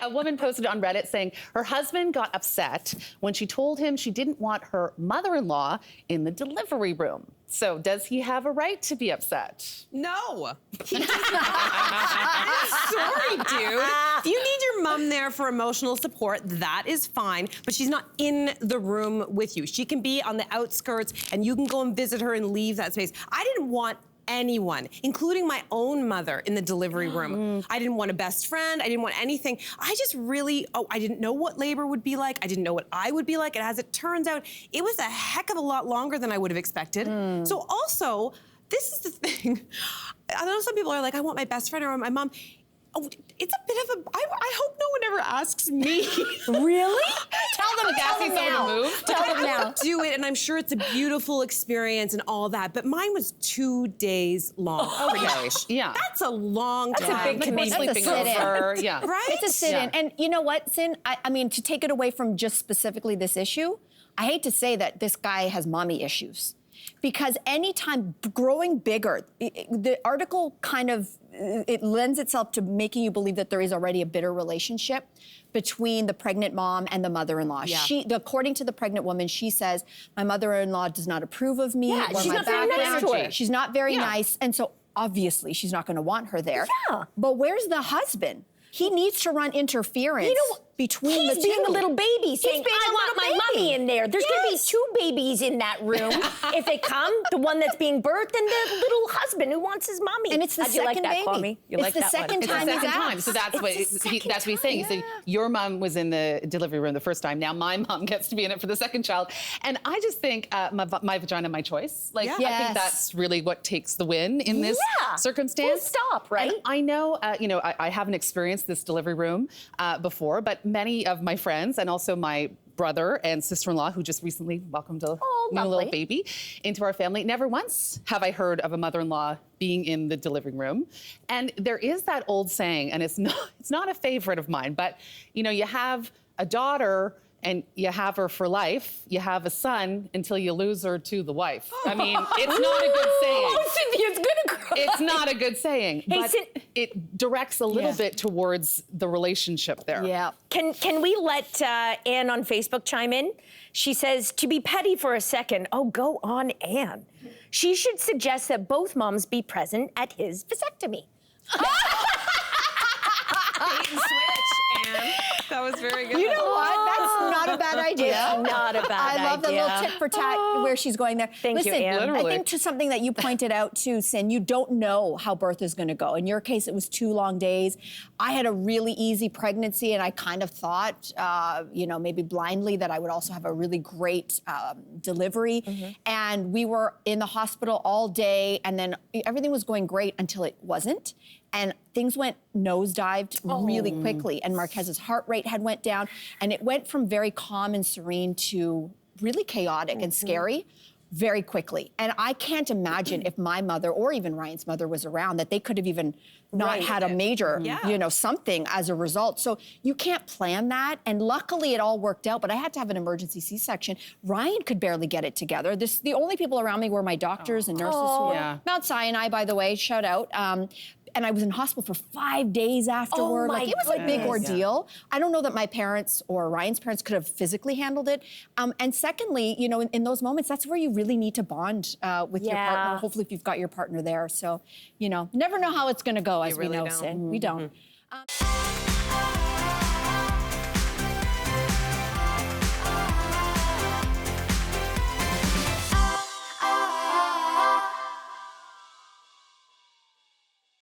A woman posted on Reddit saying her husband got upset when she told him she didn't want her mother-in-law in the delivery room. So does he have a right to be upset? No. He does not. I'm sorry, dude. If you need your mom there for emotional support, that is fine, but she's not in the room with you. She can be on the outskirts and you can go and visit her and leave that space. I didn't want anyone, including my own mother, in the delivery room. I didn't want a best friend. I didn't want anything. I just really, I didn't know what labor would be like. I didn't know what I would be like. And as it turns out, it was a heck of a lot longer than I would have expected. So also, this is the thing. I know some people are like, I want my best friend or my mom. Oh, it's a bit of a, I hope no one ever asks me. Really? Tell them now. Tell them now. Do it, and I'm sure it's a beautiful experience and all that, but mine was 2 days long. Okay. Yeah. That's a long time. That's a big commitment. Sleeping over. Yeah. Right? It's a sit-in. And you know what, Cyn? I mean, to take it away from just specifically this issue, I hate to say that this guy has mommy issues. Because anytime growing bigger, the article kind of, it lends itself to making you believe that there is already a bitter relationship between the pregnant mom and the mother-in-law. Yeah. According to the pregnant woman, she says, my mother-in-law does not approve of me or she's my not very nice to her. She's not very nice, and so obviously she's not gonna want her there. Yeah. But where's the husband? He needs to run interference between the two. He's being a little baby saying, being I a want little my baby. mommy in there. There's gonna be 2 babies in that room. If they come, the one that's being birthed and the little husband who wants his mommy. And it's the How'd you second like that, baby. Kwame? You It's like the that one? second It's the time second he's time. asked. So that's what that's what he's saying. He said, your mom was in the delivery room the first time. Now my mom gets to be in it for the second child. And I just think my vagina, my choice. Like, I think that's really what takes the win in this circumstance. Full stop, right? And I know, I haven't experienced this delivery room before, but many of my friends and also my brother and sister-in-law, who just recently welcomed a new little baby into our family, never once have I heard of a mother-in-law being in the delivery room. And there is that old saying, and it's not a favorite of mine, but you have a daughter and you have her for life. You have a son until you lose her to the wife. I mean, it's not a good saying. Oh, Cynthia's gonna cry. It's not a good saying, Hey, but it directs a little bit towards the relationship there. Yeah. Can we let Anne on Facebook chime in? She says, to be petty for a second, go on, Anne. She should suggest that both moms be present at his vasectomy. Bait and switch, Anne. That was very good. You know what? That's not a bad idea. It's not a bad idea. I love the little tit for tat where she's going there. Thank you, Listen, Anne. I think to something that you pointed out too, Cyn, you don't know how birth is going to go. In your case, it was 2 long days. I had a really easy pregnancy, and I kind of thought, maybe blindly, that I would also have a really great delivery. And we were in the hospital all day, and then everything was going great until it wasn't. And things went nosedived really quickly, and Marquez's heart rate had went down, and it went from very calm and serene to really chaotic and scary very quickly. And I can't imagine if my mother or even Ryan's mother was around that they could have even not had a major, something as a result. So you can't plan that. And luckily it all worked out, but I had to have an emergency C-section. Ryan could barely get it together. The only people around me were my doctors and nurses who were Mount Sinai, by the way, shout out. And I was in hospital for 5 days afterward. It was a big ordeal. I don't know that my parents or Ryan's parents could have physically handled it. And secondly, in those moments, that's where you really need to bond with your partner. Hopefully, if you've got your partner there. So, never know how it's going to go, as we know, Cyn. We don't.